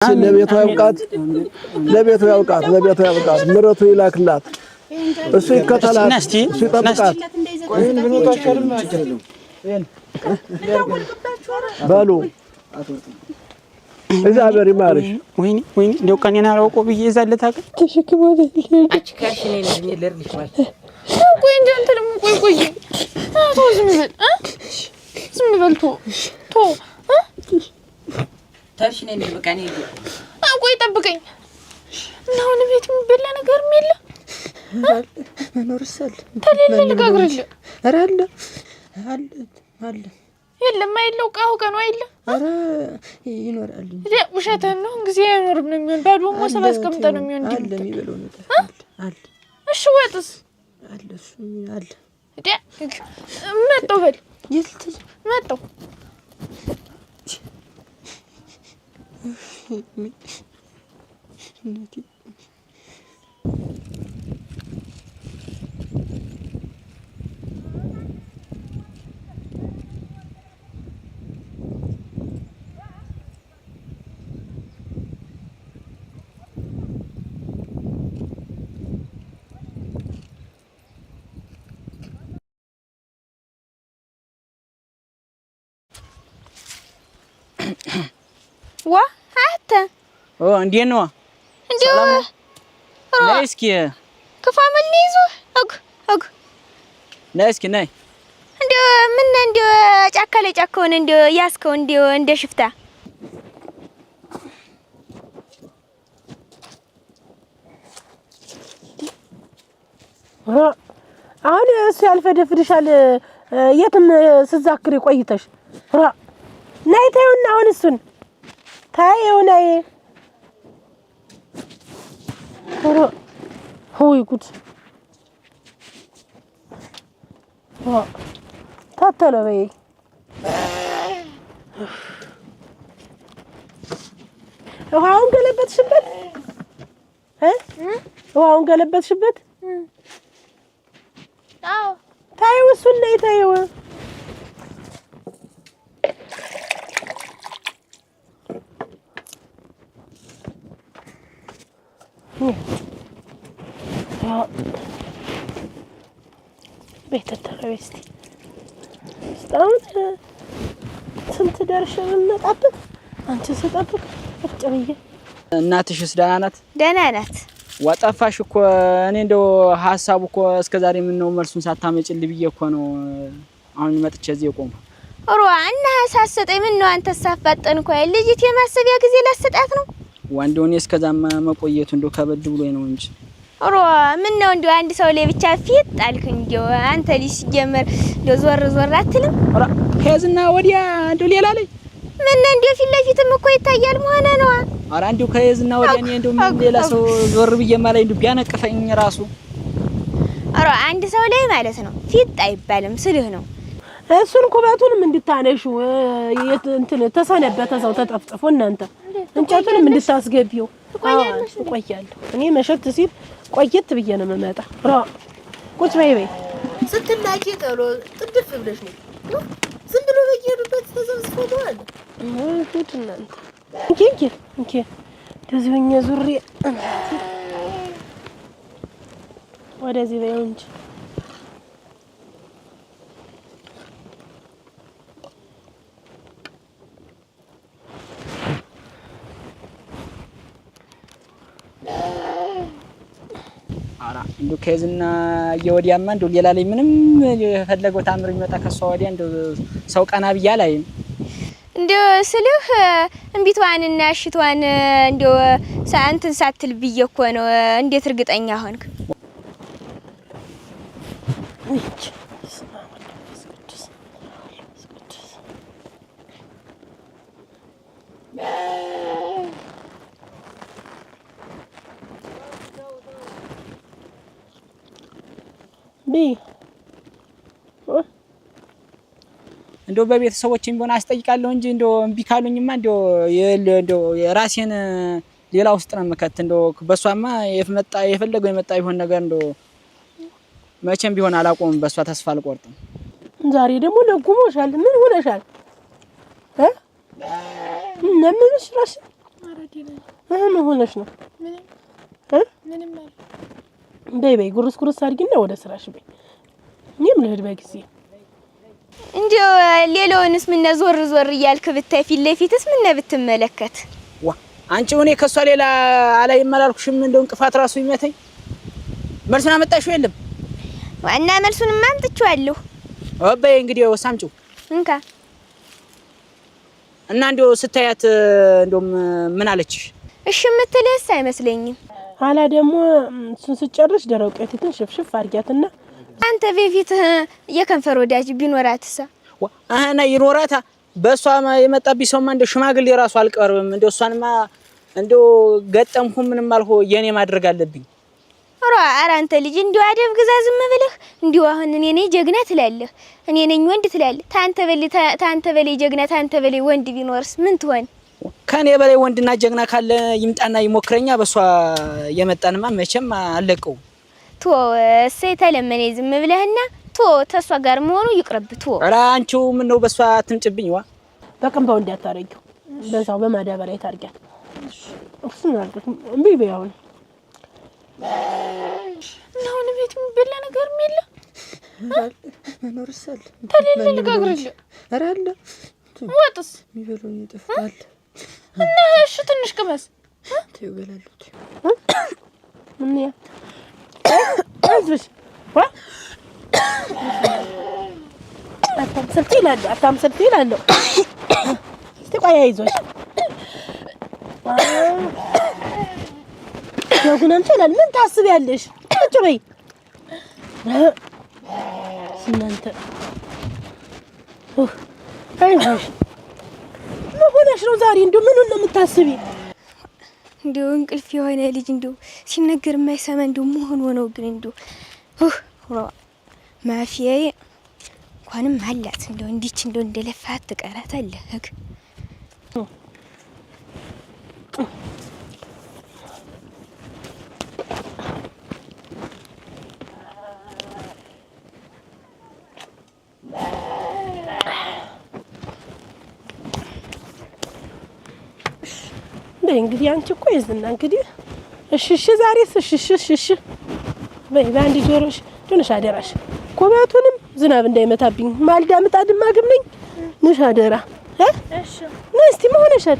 ለቤቷ ያውቃት ምረቱ ይላክላት እሱ ይከተላል እሱ ይጠብቃት በሉ እግዚአብሔር ይማርሽ ወይኔ እንደው ቀኔና አላውቀው ብዬ ይዛለት አቀ ተሽክሞት አጭካሽ ነኝ ለርልሽ ማለት ቆይ እንዴ አንተ ደግሞ ቆይ ዝም በልቶ ታሽ ነኝ በቃ ነኝ ቆይ ጠብቀኝ እና አሁን ቤት የሚበላ ነገር የለ መኖርሰል ተለለ ልጋግርልህ ኧረ አለ የለም አይለው ቃው ቀኑ አይለ ኧረ ይኖራል እንዴ ውሸተን ነው ጊዜ አይኖርም ነው የሚሆን ባዶ ሞሰብ አስቀምጠ ነው የሚሆን እንዴ አለ የሚበለው ነገር አለ እሺ ወጥስ አለ እሱ አለ እንዴ መጣው በል ይልት መጣው ነቲ وا حتى እንዴት ነው ሰላም ነይ እስኪ ከፋመል ይዞ አግ ነይ እስኪ ነይ ምን ጫካ ላይ ጫካውን ያስከው እንደ ሽፍታ አሁን እሱ ያልፈደፍድሻል የትም ስዛክሪ ቆይተሽ ናይ ተውና አሁን እሱን ታየው ናይ ሆይ ጉድ ታተለ በይ ውሃውን ገለበጥሽበት ውሃውን ገለበጥሽበት አዎ ታየው እሱን ናይ ታየው ቤት ተረበስቲ ስታውን ስንት ደርሽ መጣበት አንቺ ስጠብቅ አፍጨብዬ እናትሽስ ደህና ናት? ደህና ናት። ወጣፋሽ እኮ እኔ እንደው ሐሳቡ እኮ እስከዛሬ ምን ነው መልሱን ሳታመጭል ብዬ እኮ ነው አሁን መጥቼ እዚህ የቆምኩ። እና ሳሰጠኝ ምን ነው አንተ ሳፋጠን እኮ ልጅት የማሰቢያ ጊዜ ላሰጣት ነው ወንዶኔ እስከዛማ መቆየቱ እንደው ከበድ ብሎኝ ነው እንጂ ምን ነው እንደው አንድ ሰው ላይ ብቻ ፊት ጣልክ እንደው አንተ ልጅ ሲጀመር እንደው ዞር አትልም? ከዝና ወዲያ እንደው ሌላ ላይ ምን እንደው ፊት ለፊትም እኮ ይታያል መሆነ ነው። እንደው ከዝና ወዲያ እኔ እንደው ምን ሌላ ሰው ዞር ብዬማ ላይ እንደው ቢያነቅፈኝ ራሱ አንድ ሰው ላይ ማለት ነው ፊት አይባልም ስልህ ነው። እሱን ኩበቱንም እንድታነሹ እንትን ተሰነበተ ሰው ተጠፍጥፎ እናንተ እንጨቱንም እንድታስገቢው ቆያለሁ እኔ መሸት ሲል ቆየት ብዬ ነው መመጣ ቁጭ በይ ስትላቂ ቀሎ ጥድፍ ብለሽ ነው ዝም ብሎ በየዱበት ተዘብስፈዋል ጉድ እናንተ እንኪ ደዚሁኛ ዙሪ ወደዚህ በይው እንጂ እንደው ከዝና የወዲያማ እንደው ሌላ ላይ ምንም የፈለገው ታምር ይመጣ ከሷ ወዲያ እንደው ሰው ቀና ብያ ላይ እንደው ስልህ እንቢቷንና እሽቷን እንደው ሳንትን ሳትል ብዬ እኮ ነው። እንዴት እርግጠኛ ሆንክ? እንደው በቤተሰቦቼም ቢሆን አስጠይቃለሁ እንጂ እንደው እምቢ ካሉኝማ እንደው የራሴን ሌላ ውስጥ ነው መከት እንደው በሷማ የፈለገው የመጣ ይሆን ነገር እንደው መቼም ቢሆን አላቆምም። በሷ ተስፋ አልቆርጥም። ዛሬ ደግሞ ለጉሞሻል ምን ሆነሻል? ለምንስ ራስ ምን ሆነሽ ነው? ምንም በይ ጉርስ አድርጊና ወደ ስራሽ በይ። እኔም ልሂድ በጊዜ። እንዲያው ሌላውንስ ምን ዞር እያልክ ብታይ ፊት ለፊትስ ምን ብትመለከት ዋ አንቺ እኔ ከሷ ሌላ አላይ መላልኩሽም እንደው እንቅፋት ራሱ ይመተኝ መልሱን አመጣሽው የለም ዋና መልሱን ማምጥቻለሁ በይ እንግዲህ ወሳምጪው እንካ እና እንደው ስታያት እንደው ምን አለችሽ እሺ የምትልስ አይመስለኝም ኋላ ደግሞ ስንጨርሽ ደረቀቲትን ሽፍሽፍ አድርጊያትና አንተ በፊት የከንፈር ወዳጅ ቢኖራትሳ አና ይኖራታ በሷ የመጣብኝ ሰውማ እንደ ሽማግሌ ራሱ አልቀርብም እንደው እሷንማ እንደው ገጠምኩ ምንም አልሆ የኔ ማድረግ አለብኝ ኧረ አንተ ልጅ እንዲው አደብ ግዛ ዝም ብለህ እንዲው አሁን እኔ ነኝ ጀግና ትላለህ እኔ ነኝ ወንድ ትላለህ ታንተ በላይ ጀግና ታንተ በላይ ወንድ ቢኖርስ ምን ትሆን ከኔ በላይ ወንድና ጀግና ካለ ይምጣና ይሞክረኛ በሷ የመጣንማ መቼም አለቀው ቶ እሰይ ተለመኔ ዝም ብለህና ቶ ተሷ ጋር መሆኑ ይቅርብ ቶ ኧረ አንቺው ምን ነው በሷ አትምጭብኝ ዋ በቀምባው እንዳታረጊው በዛው በማዳበሪያ ታርጊያት እሱ ነው እምቢ በያውን ነው ቤት የሚበላ ነገር የለ መኖርሰል ተለለ ልጋግርልህ ኧረ አለ ወጥስ የሚበሉኝ ይጠፋል እና እሺ ትንሽ ቅመስ ትይበላሉት ምን ያ አዝብሽ ዋ አታምሰልቲ ይላል እስቲ ቆይ አይዞሽ ያጉናም ይላል ምን ታስቢያለሽ ቁጭ በይ እናንተ አይዞሽ ምን ሆነሽ ነው ዛሬ እንደው ምኑን ነው የምታስቢ እንደው እንቅልፍ የሆነ ልጅ እንደው ሲነገር የማይሰማ እንደው መሆን ሆነው ግን እንደው ማፊያዬ እንኳንም አላት እንደው እንዲች እንደው እንደለፋት ትቀራታለህ እንግዲህ አንቺ እኮ ይዝና እንግዲህ እሺ ዛሬስ እሺ በይ ባንዲ ጆሮሽ ትንሽ አደራሽ ኮባቱንም ዝናብ እንዳይመታብኝ ማልዳ ምጣድ ማግምነኝ ንሽ አደራ እሺ ነስቲ መሆነሻል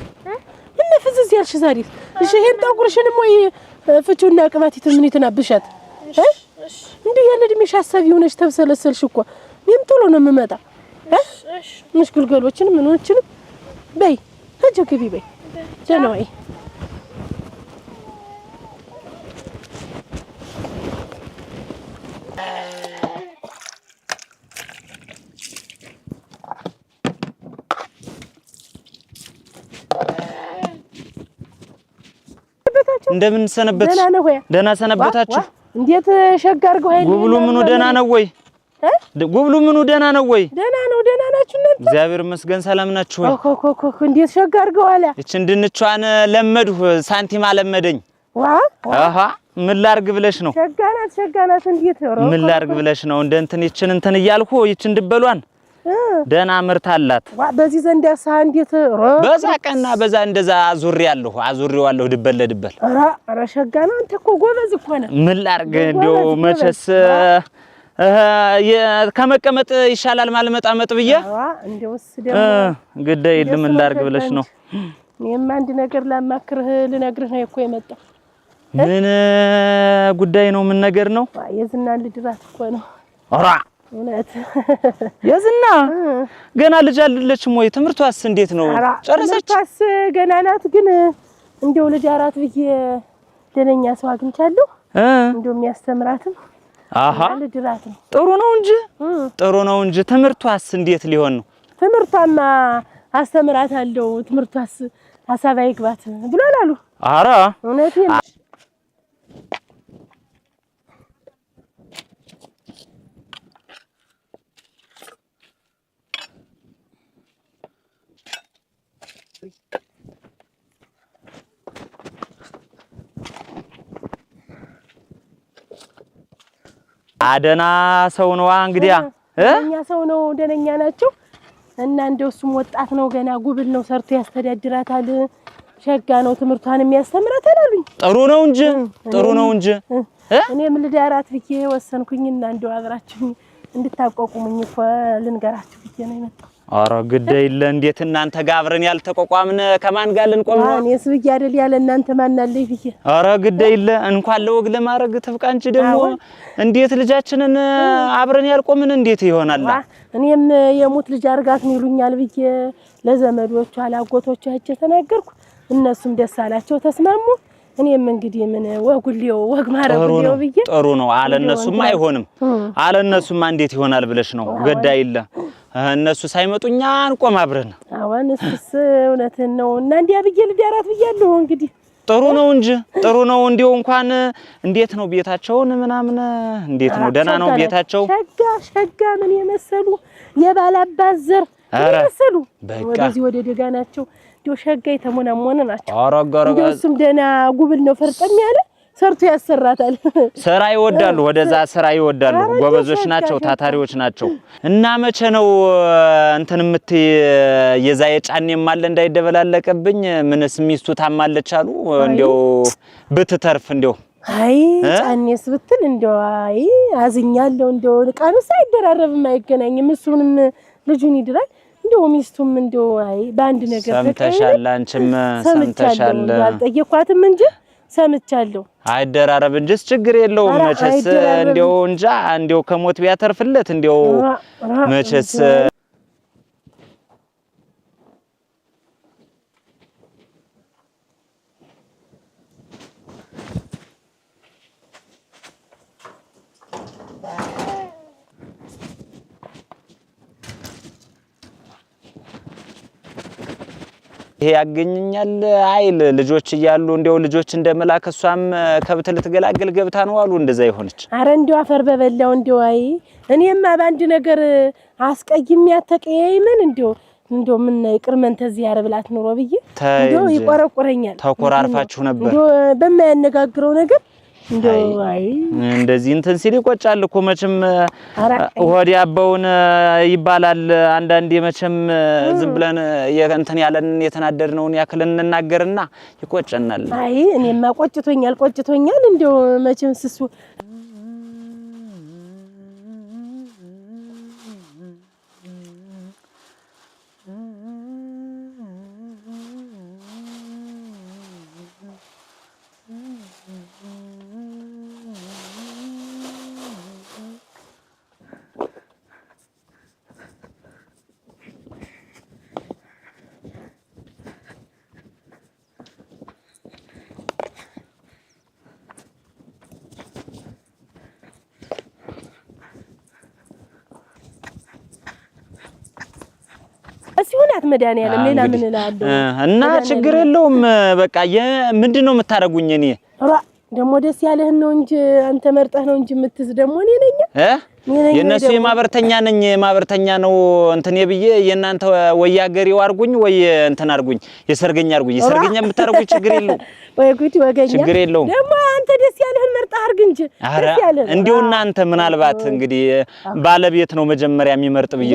ምን ፍዝዝ ያልሽ ዛሬ እሺ ይሄን ጠቁርሽንም ወይ ፍቹና ቅባቲት ምን ይተናብሻት እንዴ ያለ ድምሽ ሐሳብ ይሆነሽ ተብሰለሰልሽ እኮ እኔም ቶሎ ነው የምመጣ እሺ ምሽ ግልገሎችን ምንዎችን በይ ሂጂ ግቢ በይ ጀነዋይ እንደምን ሰነበት ደና ሰነበታችሁ እንዴት ሸጋ አርገው ኃይል ጉብሉ ምኑ ደና ነው ወይ ጉብሉ ምኑ ደና ነው ወይ ደና ናችሁ እናንተ እግዚአብሔር ይመስገን ሰላም ናችሁ ወይ ኮኮ እንዴት ሸጋ አርገው አለ እቺ እንድንቿን ለመድሁ ሳንቲም አለመደኝ አሃ ምን ላርግ ብለሽ ነው ሸጋናት እንዴት ነው ምን ላርግ ብለሽ ነው እንትን ይችን እንትን ይያልኩ ይችን ድበሏን ደና ምርት አላት በዚህ ዘንድ ያሳ እንዴት በዛ ቀና በዛ እንደዛ አዙሪዋለሁ ድበል ኧረ ሸጋና አንተ እኮ ጎበዝ እኮ ነህ ምን ላርግ እንደው መቸስ ከመቀመጥ ይሻላል ማልመጣመጥ ብዬ እንደውስ ደግሞ ግዳይ ምን ላርግ ብለሽ ነው እኔም አንድ ነገር ላማክርህ ልነግርህ ነው እኮ የመጣው ምን ጉዳይ ነው ምን ነገር ነው የዝና ልድራት እኮ ነው ኧረ እውነት የዝና ገና ልጅ አይደለችም ወይ ትምርቷስ እንዴት ነው ጨረሰች ትምርቷስ ገና ናት ግን እንደው ልጅ አራት ብዬ ደነኛ ሰው አግኝቻለሁ እንደው የሚያስተምራትም አሃ ልድራት ነው ጥሩ ነው እንጂ ትምርቷስ እንዴት ሊሆን ነው ትምርቷማ አስተምራታለሁ ትምርቷስ ሐሳብ አይግባት ብሏል አሉ ኧረ እውነት አደና ሰው ነው እንግዲያ ደነኛ ሰው ነው ደነኛ ናቸው እና እንደውም ወጣት ነው ገና ጉብል ነው ሰርቶ ያስተዳድራታል ሸጋ ነው ትምህርቷን የሚያስተምራት አላሉኝ። ጥሩ ነው እንጂ ጥሩ ነው እንጂ እኔም ልዳራት ብዬ ወሰንኩኝና እንደው አብራችሁ እንድታቋቁሙኝ እኮ ልንገራችሁ ብዬ ነው የመጣው። ኧረ ግድ የለ እንዴት እናንተ ጋር አብረን ያልተቋቋምን ከማን ጋር ልንቆም ነው? እኔስ ብዬ አይደል ያለ እናንተ ማን አለኝ ብዬ። ኧረ ግድ የለ እንኳን ለወግ ለማድረግ ትብቃ እንጂ ደግሞ እንዴት ልጃችንን አብረን ያልቆምን እንዴት ይሆናል? እኔም የሙት ልጅ አርጋት ነው ይሉኛል ብዬ ለዘመዶቿ አላጎቶቿ ሄጄ ተናገርኩ። እነሱም ደስ አላቸው ተስማሙ። እኔም እንግዲህ ምን ወጉልየው ወግ ማረጉልየው ብዬ ጥሩ ነው አለ። እነሱማ አይሆንም አለ። እነሱማ እንዴት ይሆናል ብለሽ ነው? ገዳ የለ እነሱ ሳይመጡኛ አንቆም አብረን። አሁን እሱስ እውነትን ነው እና እንዲያ ብዬ ልዳራት ብያለሁ። እንግዲህ ጥሩ ነው እንጂ ጥሩ ነው። እንዲው እንኳን እንዴት ነው ቤታቸውን ምናምን እንዴት ነው? ደህና ነው ቤታቸው? ሸጋ ምን የመሰሉ የባላባት ዘር የመሰሉ ወደዚህ ወደ ደጋ ናቸው። እንዲው ሸጋ የተሞናሞነ ናቸው። አረጋረጋ እሱም ደህና ጉብል ነው ፈርጠም ያለ ሰርቶ ያሰራታል። ስራ ይወዳሉ፣ ወደዛ ስራ ይወዳሉ። ጎበዞች ናቸው፣ ታታሪዎች ናቸው። እና መቼ ነው እንትን የዛ የጫኔም አለ እንዳይደበላለቀብኝ። ምንስ ሚስቱ ታማለች አሉ። እንዴው ብትተርፍ እንዴው አይ ጫኔስ ብትል እንዴው አይ አዝኛለሁ። እንዴው ቃኑስ አይደራረብም አይገናኝም። እሱንም ልጁን ይድራል። እንዴው ሚስቱም እንዴው አይ በአንድ ነገር ሰምተሻል። አንቺም ሰምተሻል። አልጠየኳትም እንጂ ሰምቻለሁ። አይደራረብ እንጂስ ችግር የለውም መቼስ። እንዴው እንጃ እንዴው ከሞት ቢያተርፍለት እንዴው መቼስ ይሄ ያገኘኛል አይል ልጆች እያሉ እንደው ልጆች እንደመላክ እሷም ከብት ልትገላገል ገብታ ነው አሉ። እንደዛ ይሆነች። አረ እንደው አፈር በበላው እንደው አይ እኔማ ባንድ ነገር አስቀይሚያት ተቀያይመን እንደው ምን ይቅርመን ተዚህ ያረብላት ኑሮ ብዬ እንደው ይቆረቆረኛል። ተኮራርፋችሁ ነበር እንደው በማያነጋግረው ነገር እንደው አይ እንደዚህ እንትን ሲል ይቆጫል እኮ መቼም ወዲ አባውን ይባላል። አንዳንዴ መቼም ዝም ብለን እንትን ያለን የተናደድነውን ያክል እንናገርና ይቆጨናል። አይ እኔማ ቆጭቶኛል እንደው መቼም ስሱ ሲሆናት መድኃኒዓለም ሌላ ምን እላለሁ እና ችግር የለውም። በቃ ምንድነው የምታረጉኝ? እኔ ደሞ ደስ ያለህን ነው እንጂ አንተ መርጠህ ነው እንጂ የምትዝ ደሞ እኔ ነኝ የነሱ የማበርተኛ ነኝ። የማበርተኛ ነው እንትን የብዬ የናንተ ወይ አገሬው አርጉኝ ወይ እንትን አርጉኝ፣ የሰርገኛ አርጉኝ። የሰርገኛ የምታረጉኝ ችግር የለውም። ወይ ጉዲ ወገኛ ችግር የለውም። ደሞ አንተ ደስ ያለህን መርጠህ አርግ እንጂ ደስ ያለህን እንዴው እናንተ ምናልባት እንግዲህ ባለቤት ነው መጀመሪያ የሚመርጥ ብዬ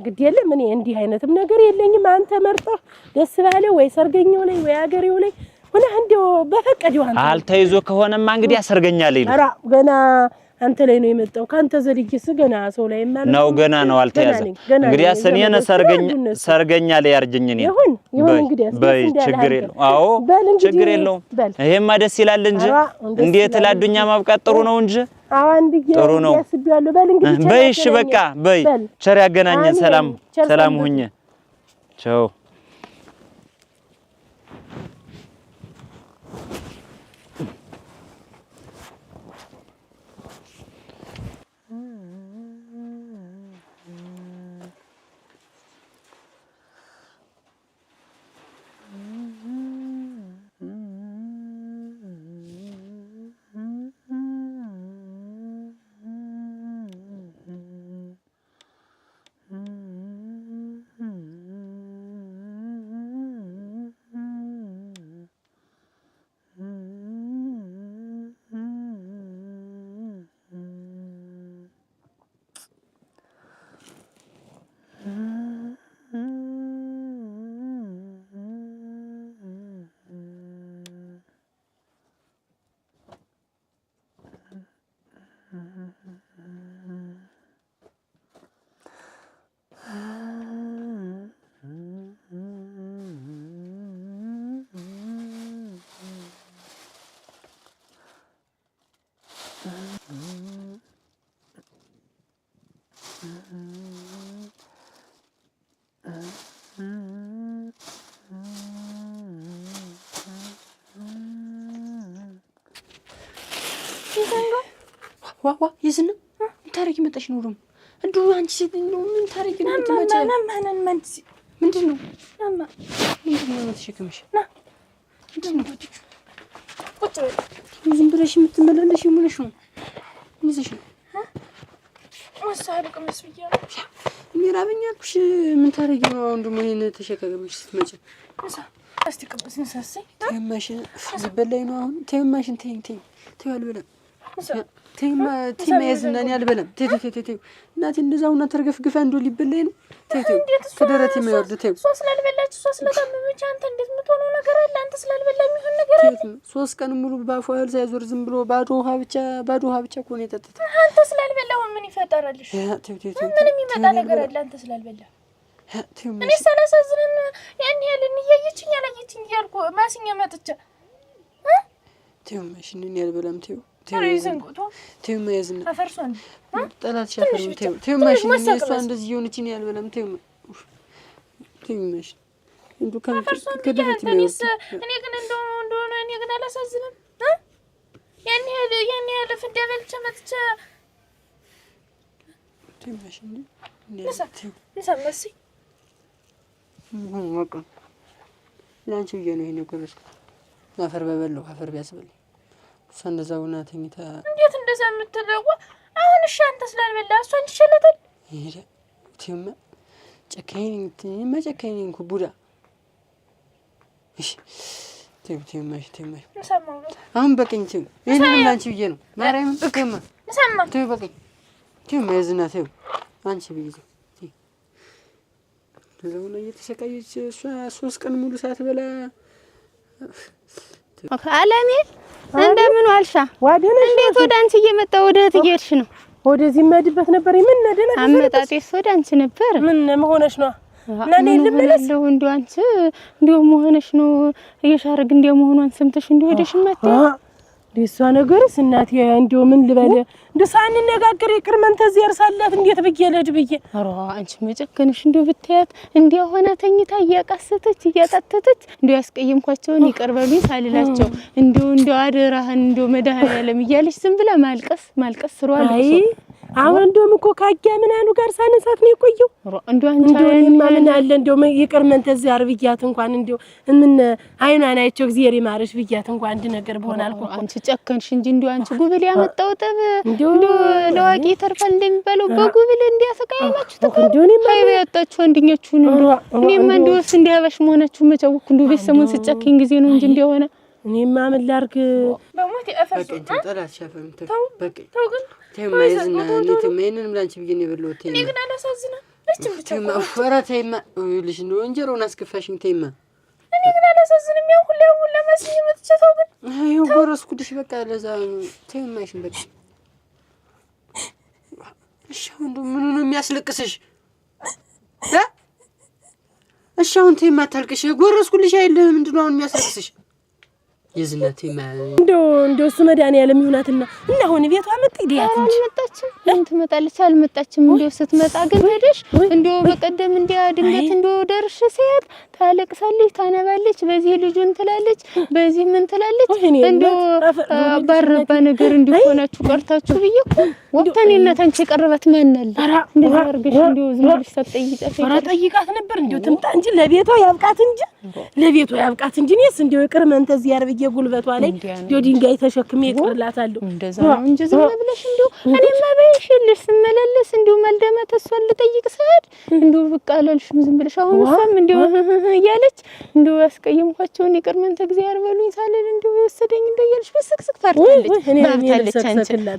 ግድ የለም እኔ እንዲህ አይነትም ነገር የለኝም። አንተ መርጠህ ደስ ባለ ወይ ሰርገኛው ላይ ወይ አገሬው ላይ ሆነ እንደው በፈቀደው አንተ አልተይዞ ከሆነማ እንግዲህ አሰርገኛለኝ ነው። ኧረ ገና አንተ ላይ ነው የመጣው። ካንተ ዘልጅስ ገና ሰው ላይ ማለት ነው ገና ነው አልተያዘም። እንግዲህ አሰኔነ ሰርገኛ ላይ ያርጀኝ ነው። ይሁን እንግዲህ በይ ችግር የለውም። አዎ ችግር የለውም። ይሄማ ደስ ይላል እንጂ እንዴት ላዱኛ ማብቃት ጥሩ ነው እንጂ አዋን ቢዬ ጥሩ ነው ያስብያለሁ። በል እንግዲህ በይ እሺ በቃ በይ ቸር ያገናኘን። ሰላም ሁኚ። ቻው ይዘንጋ ዋዋ ይዝና ታረቂ መጣሽ ነው ደግሞ እንዱ አንቺ ሴት ነው ምን ታረቂ ነው ትመጪ ማንን መንሲ ምንድነው ናማ ምንድነው ተሸክምሽ ና ምንድነው ቁጭ ዝም ብለሽ የምትመላለሽ ምንሽ ነው ይዘሽ ነው ወሳሉ ቅምስ ብያ እኔ ራበኛልኩሽ ምን ታረጊ ነው አሁን ደግሞ ይሄን ተሸከምሽ ስትመጪ እስቲ ቅምስ እንሳሰይ ተማሽን ዝበላይ ነው አሁን ተማሽን ተይ አልበላም ተማ ያዝናን ያልበላም ተይ እናቴ እንደዛውና ተርገፍግፋ እንደው ሊበላይ ነው ተይ ከደረቴ የማይወርድ ተይ ሶስ ስላልበላች ሶስ ስለታመመች አንተ እንዴት የምትሆነው ነገር አለ አንተ ስላልበላ የሚሆን ነገር አለ 3 ቀን ሙሉ ባፏ ሳይዞር ዝም ብሎ ባዶ ውሃ ብቻ እኮ ነው የጠጣት አንተ ስላልበላው ምን ይፈጠራልሽ ምን የሚመጣ ነገር አለ አንተ ስላልበላ እኔ ሳላሳዝነን ያን ያለን እያየችኝ ያላየችኝ እያልኩ ማስኛ መጥቻ ተይው ማሽንን ያልበላም ተይው ተይዘንቁቶ ተይው ማይዝና አፈርሶን ጠላት ሻፈር ተይው ማሽንን እሷ እንደዚህ የሆነችን ያልበላም ተይው ማሽን እንዱ ከደረት ነው እኔ ግን እንደሆነ እኔ ግን አላሳዝንም ያን ያለ ፍደበልቼ መጥቼ ተይው ማሽን ንሰመሲ ወቀ ላንቺ ብዬ ነው ይሄን የቆረስኩት አፈር በበለው አፈር ቢያስበል እሷ እንደዛው ሆና ተኝታ እንዴት እንደዛ የምትደረጉ አሁን እሺ አንተ ስላልበላ እሷ እንችላታል ይሄ ተይማ ጨካኝ ነኝ እኮ ቡዳ እሺ ተይማሽ ንሰማው አሁን በቀኝ ተይው ይሄን ላንቺ ብዬ ነው ማርያም በቀማ ንሰማ ተይው በቀኝ ተይው ማይዝና ተይው አንቺ ብዬ ዘውና እየተሰቃየች እሷ 3 ቀን ሙሉ ሳትበላ አለሜ እንደምን ዋልሻ እንዴት ወደ አንቺ እየመጣሁ ወደ እህት እየሄድሽ ነው ወደዚህ መድበት ነበር ምን ነደለ አመጣጤስ ወደ አንቺ ነበር ምን መሆነሽ ነው እናኔ ልመለስ እንደው አንቺ እንደው መሆነሽ ነው እየሻርግ እንደው መሆኗን ሰምተሽ እንደው ሄደሽ መጣ ዲሷ ነገርስ እናቴ እንደው ምን ልበለ እንደው ሳንነጋገር ይቅርመን ተዚህ ያርሳላት እንዴት ብዬ ልሂድ ብዬ ኧረ አንቺ መጨከንሽ እንደው ብታያት እንደው ሆነ ተኝታ እያቃሰተች እያጣተተች እንደው ያስቀየምኳቸውን ይቅር በሉኝ ሳልላቸው እንደው አደራህን እንደው መድኃኒዓለም እያለች ዝም ብላ ማልቀስ ስሯል አሁን እንደውም እኮ ካጊያ ምናኑ ጋር ሳነሳት ነው የቆየው እንደው አንቺ ምን አለ እንደው ይቅርመን ተዚህ አርብያት እንኳን እንደው ምን አይናን አይቸው እግዚአብሔር ይማርሽ ብያት እንኳን አንድ ነገር በሆነ አልኩ አንቺ ጨከንሽ እንጂ እንደው አንቺ ጉብል ያመጣው ጠብ እንደው ለዋቂ ተርፋል እንደሚባለው በጉብል እንዲያሰቃያችሁ ተቆንጆ ነው ማይበያጣችሁ አንድኛችሁን እኔማ እንደውስ እንዲያባሽ መሆናችሁ መጨወኩ እንደው ቤተሰሙን ስጨከኝ ጊዜ ነው እንጂ እንደሆነ እኔማ ምን ላርግ በሞት ያፈርሱ ጠላት ሻፈም ተው ግን ተማይዝና ነተማይነን ምላንቺ ብዬ ነው የበለውት እኔ ግን አላሳዝና እቺም ብቻ ፈራተይማ ልሽ ነው እንጀሮን አስከፋሽኝ ተይማ እኔ ግን አላሳዝንም ያው ሁሉ ለማስኝ መጥቼ ተው ግን አዩ ጎረስኩልሽ በቃ ለዛ ተይማሽን በቃ እሺ እንደው ምን ነው የሚያስለቅስሽ እሺ አሁን ተይማ ታልቅሽ ጎረስኩልሽ አይደለም ምንድነው አሁን የሚያስለቅስሽ የዝናቴ እንደው እሱ መድኃኒዓለም ይሁናትና እና አሁን ቤቷ መጣ ይዲያት እንጂ መጣች ትመጣለች አልመጣችም እንደው ስትመጣ ግን ሄደሽ እንደው በቀደም እንዲያ ድንገት እንደው ደርሽ ሲያት ታለቅሳለች ታነባለች በዚህ ልጁን ትላለች በዚህ ምን ትላለች እንደው ባረባ ነገር እንዲሆናችሁ ቀርታችሁ ብዬሽ ወጥተኔና ታንቺ ቀርበት ማናል እንደው አርገሽ እንደው ዝም ብለሽ ሳትጠይቃት ጠይቃት ነበር እንደው ትምጣ እንጂ ለቤቷ ያብቃት እንጂ እኔስ እንደው ይቅርመን ተዚህ ያርብዬ ጉልበቷ ላይ እንደው ድንጋይ ተሸክሜ ይቅርላታለሁ እንደዛ ነው እንጂ ዝም ብለሽ እንደው እኔማ በይሽልሽ ስመለስ እንደው መልደማ ተሷል ልጠይቅ ሰዓት እንደው በቃ አላልሽም ዝም ብለሽ አሁን እሷም እንደው እያለች እንደው ያስቀየምኳቸውን ይቅርመን ተግዚያር በሉኝ ሳልል እንደው ወሰደኝ እንደው እያለች በስቅስቅ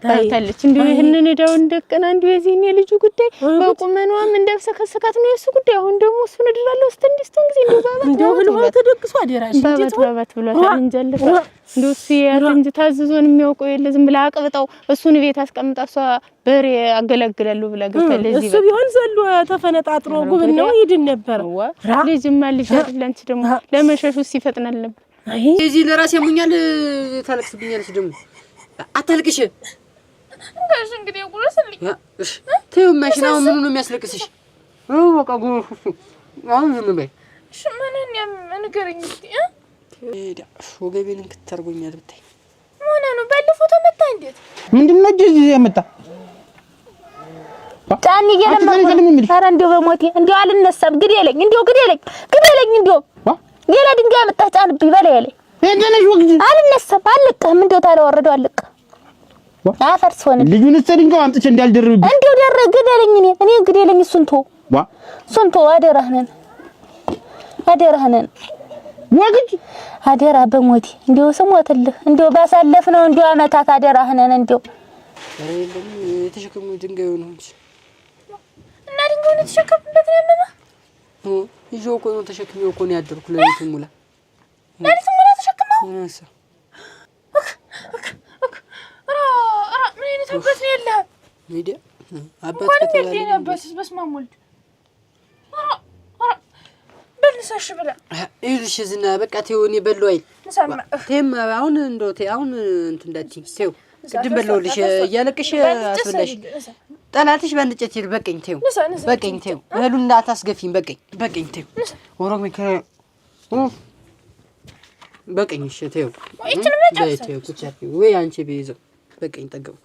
ታርታለች እንደው ይሄንን እዳው እንደቀና እንደው የዚህን የልጁ ጉዳይ በቁመኗም እንደብሰከሰካት ነው የሱ ጉዳይ አሁን ደግሞ እሱን እድራለሁ ስተንዲስቶን ጊዜ እንደው ብሎ ተደቅሶ አደራሽ ባባት ብሏታል እንጀልፈ እንደው ሲያት እንጂ ታዝዞን የሚያውቀው የለ ዝም ብላ አቅብጣው እሱን ቤት አስቀምጣ እሷ በሬ አገለግላለሁ ብላ ገብታለች እዚህ እሱ ቢሆን ዘሎ ተፈነጣጥሮ ጉብል ነው ይድን ነበር ልጅማ ልጅ አይደለንች ደግሞ ለመሸሹስ ይፈጥናል ነበር አይ እዚህ ለራስ ያሙኛል ታለቅስብኛለች ደግሞ አታልቅሽ ጋሽ እንግዲህ ጉረስልኝ እሺ ተይው ማሽናው ምን ነው የሚያስለቅስሽ በቃ ጉሩ አሁን ምን በይ እሺ ምን ንገረኝ እስቲ ወገቤን እንክተርጎኛል ብታይ ሆነ ነው ባለፈው ተመታ መጣ እንዴት ምንድን ነው እዚህ የመጣ ጫኒ እየለመንኩ ኧረ እንደው በሞቴ እንደው አልነሳም ግዴለኝ እንደው ግዴለኝ እንደው ሌላ ድንጋይ መጣህ ጫንብኝ በላይ ያለኝ እንዴነሽ ወግጂ አልነሳም አልለቅህም እንደው ታላወረደው አልለቅህም አፈርስ ሆነ ልጁን ድንጋይ አምጥቼ እንዳልደርብ እንደው ደረግ ግዴለኝ እኔ ግዴለኝ እሱን ተው አደራህነን ወግጂ አደራ በሞቴ እንደው ስሞትልህ እንደው ባሳለፍነው እንደው አመታት አደራህነን እንደው አይደለም የተሸከሙ ድንጋይ ነው እንጂ እና ድንጋዩን ተሸከምበት ነው ያመማ ይዤው እኮ ነው ተሸክሜው እኮ ነው ያደርኩ ለሊቱን ሙላ ተሸክመው ምን አይነት አባት ነው ያለህ ሚዲያ አባት ከተባለ አባትስ በስመ አብ ወልድ በልሳሽ ብላ ይልሽ ዝና በቃ ተው እኔ በለው አይል ተም አሁን እንደው አሁን እንትን እንዳትይ ተው ቅድም በለውልሽ እያለቅሽ አስበላሽ ጠላትሽ ባንጨት ይል በቀኝ ተው እህሉን እንዳታስገፊኝ በቀኝ ተው ወሮም በቀኝ እሺ ተው እቺን መጫወት ተው ኩቻፊ ወይ አንቺ ቢይዘው በቀኝ ጠገብኩ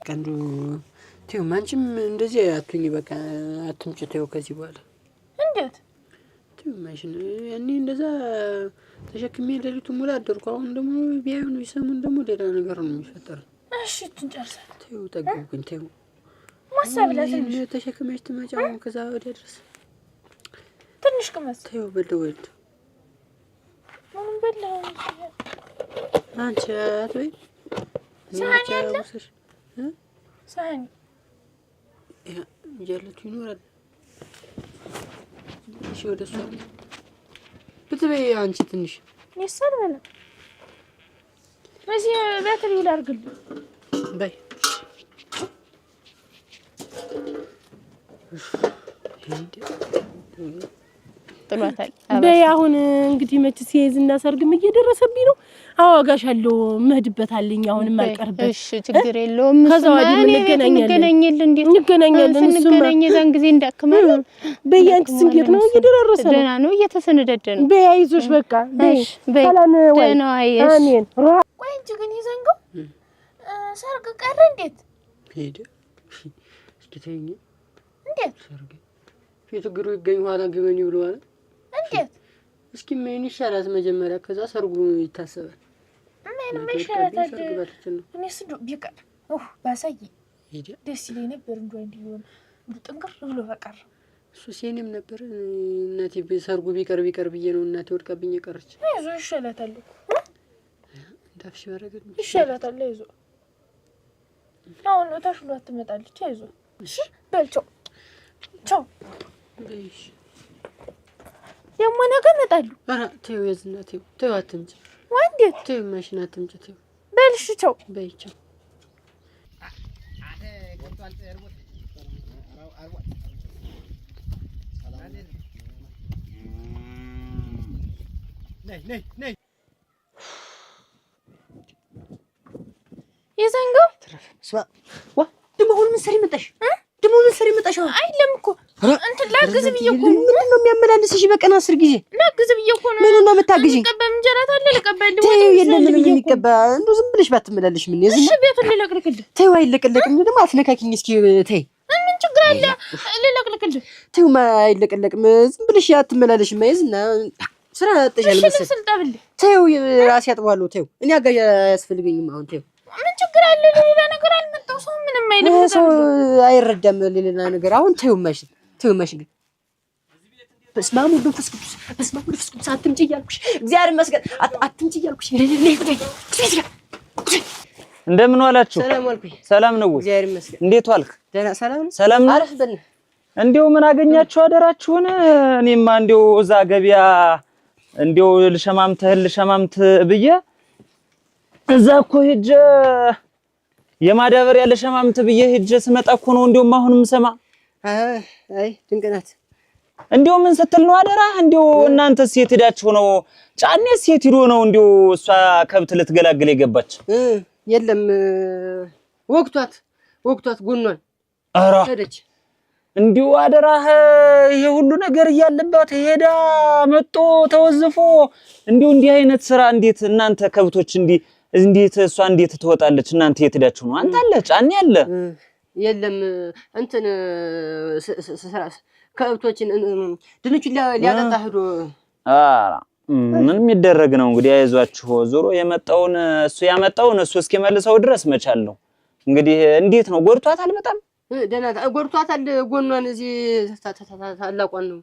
ቀንዱ ተው ማንቺም እንደዚህ አትሁኝ በቃ አትምጭ ተው ከዚህ በኋላ እንዴት ተው ማሽን እኔ እንደዛ ተሸክሜ ለሊቱን ሙላ አደርኩ አሁን ደግሞ ቢያዩን ቢሰሙን ደግሞ ሌላ ነገር ነው የሚፈጠረው እሺ ትንጨርሳ ተው ጠገብኩኝ ተው ማሳብላት እንዴ ተሸክመሽ ትመጫው ከዛ ወዲያ ድረስ ትንሽ ቅመስ ተው በደወልት ምን በላው አንቺ አትበይ ሳህን ያለ ሳህን ያለቱ ይኖራል እሺ ወደሱ ብትበይ አንቺ ትንሽ ይሰር በለ በዚህ ባትሪ ላርግልኝ በይ ጥሏታል በይ አሁን እንግዲህ መችስ የዝና ሰርግም እየደረሰብኝ ነው አዋጋሻለሁ መህድበታልኝ አሁንም አልቀርበት እሺ ችግር የለውም ከዛው እንገናኛለን ስንገናኝ የዛን ጊዜ እንዳከማል በይ አንቺስ እንዴት ነው እየደረሰ ነው ደህና ነው እየተሰነደደ ነው በይ አይዞሽ በቃ በይ ሰላም ወይ ደህና አይሽ አሜን ቆይ እንጂ ግን ይዘንገው ሰርግ ቀረ እንዴት ሄደ እስኪ ተይኝ እንዴት ሰርግ ፊት ግሩ ይገኝ ኋላ ግበኝ ብለዋል እንዴት እስኪ ምን ይሻላል መጀመሪያ ከዛ ሰርጉ ይታሰባል ምን ይሻላል እኔ ስዱ ቢቀር ባሳይ ሄደ ደስ ይለኝ ነበር እንዲሆን ጥንቅር ብሎ በቀር እሱ ሲኔም ነበር እናቴ ሰርጉ ቢቀር ብዬ ነው እናቴ ወድቃብኝ የቀረች አይዞ ይሻላታል እንዳፍሽ ባረገድ ይሻላታል አይዞ አሁን ታሽሏት ትመጣለች አይዞ እሺ በልቸው ቻው በይሽ ደግሞ ነገ እመጣለሁ ኧረ ተይው የዝና ተይው አትምጪ ወንዴት ተይው ማሽን አትምጪ ተይው በልሽ ቻው በይ ቻው ነይ የዘንገው ዋ ደሞ አሁን ምን ሰሪ መጣሽ አይለም እኮ እንትን ላግዝ ብዬ እኮ ምንድን ነው የሚያመላልስሽ በቀን 10 ጊዜ ላግዝ ብዬ እኮ ነው ምን ነው የምታግዢኝ ቀበም እንጀራ ታለ ለቀበል ተይው የለም ምንም የሚቀባ እንደው ዝም ብለሽ ባትመላለሽ ምን የዝና እሺ ቤቱን ልለቅልቅልህ ተይው አይለቀለቅም ደግሞ አትነካኪኝ እስኪ ተይ ምን ችግር አለ ልለቅልቅልህ ተይው አይለቀለቅም ዝም ብለሽ አትመላለሽ የዝና ስራ አጥተሻል መሰል ስልጣብልህ ተይው ራሴ አጥባለሁ ተይው እኔ አጋያ አያስፈልገኝም አሁን ተይው ምን ችግር አለ ሌላ ነገር አልመጣው ሰው ምንም አይልም ሰው አይረዳም ሌላ ነገር አሁን ተይው ማሽን ግን በስመ አብ ወወልድ ወመንፈስ ቅዱስ አትምጪ እያልኩሽ እግዚአብሔር ይመስገን አትምጪ እያልኩሽ እንደምን ዋላችሁ? ሰላም ዋልኩኝ። ሰላም ነው ወይ? እግዚአብሔር ይመስገን። እንዴት ዋልክ? ደህና ሰላም ነው። ሰላም ነው። አረፍ በል። እንዴው ምን አገኛችሁ አደራችሁን? እኔማ እንዴው እዛ ገበያ እንዴው ልሸማምት ብዬ እዛ እኮ ሄጄ የማዳበሪያ ልሸማምት ብዬ ሄጄ ስመጣ እኮ ነው እንዴውም አሁንም ሰማ አይ ድንቅ ናት። እንዴው ምን ስትል ነው አደራ? እንዴው እናንተ ሴት ሄዳችሁ ነው ጫኔ ሴት ሄዶ ነው እንዴው እሷ ከብት ልትገላግል የገባች? የለም ወቅቷት ጎኗን አራ ሄደች። እንዴው አደራህ ይሄ ሁሉ ነገር እያለባት ሄዳ መጦ ተወዝፎ እንዴው እንዲህ አይነት ስራ እንዴት እናንተ ከብቶች እንዲህ እንዴት እሷ እንዴት ትወጣለች? እናንተ የት ሄዳችሁ ነው? አንተ አለ ጫኔ አለ የለም እንትን ከብቶችን ድንቹን ሊያጠጣ ሄዶ ምን የሚደረግ ነው እንግዲህ። አይዟችሁ ዞሮ የመጣውን እሱ ያመጣውን እሱ እስኪመልሰው ድረስ መቻለው። እንግዲህ እንዴት ነው ጎድቷታል? በጣም ደህና ጎድቷታል። ጎኗን እዚህ ታላቋን ነው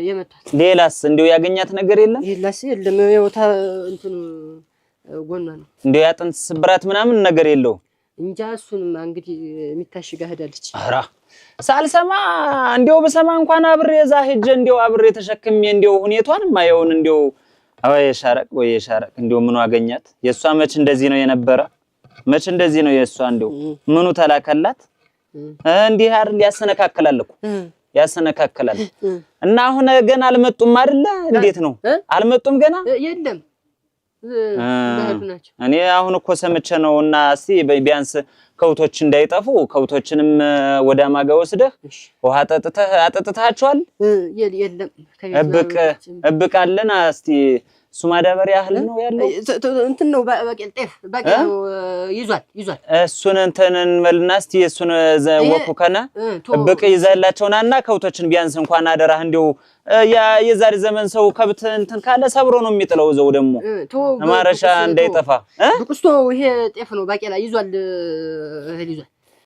የመታት። ሌላስ እንደው ያገኛት ነገር የለም? ሌላስ የለም። ያው እንትኑ ጎኗ ነው እንደው ያጥንት ስብራት ምናምን ነገር የለው እንጃ። እሱንማ እንግዲህ የሚታሽጋ ሄዳለች። ኧረ ሳልሰማ እንደው በሰማ እንኳን አብሬ እዛ ሄጄ እንደው አብሬ ተሸክሜ እንደው ሁኔቷን ማየውን እንደው ወይ ሻረቅ እንደው ምኑ አገኛት? የሷ መች እንደዚህ ነው የነበረ? መች እንደዚህ ነው የሷ? እንደው ምኑ ተላከላት? እንዲህ አይደል ያሰነካከላል እኮ ያሰነካከላል። እና አሁን ገና አልመጡም አይደለ? እንዴት ነው አልመጡም ገና? የለም እኔ አሁን እኮ ሰምቼ ነውና እስቲ ቢያንስ ከውቶች እንዳይጠፉ ከውቶችንም ወደ ማጋ ወስደህ ውሃ አጠጥታቸዋል? የለም እብቃለን። እስቲ እሱ ማዳበሪያ ያህል ነው ያለው እንትን ነው በቄል ጤፍ በቄል ይዟል። እሱን እንትን እንበልና እስቲ እሱን ወኩከና እብቅ ይዘህላቸውና ከውቶችን ቢያንስ እንኳን አደራህ እንደው የዛሬ ዘመን ሰው ከብት እንትን ካለ ሰብሮ ነው የሚጥለው። ዘው ደግሞ ማረሻ እንዳይጠፋ ብቅስቶ ይሄ ጤፍ ነው ባቄላ ይዟል። እህል ይዟል።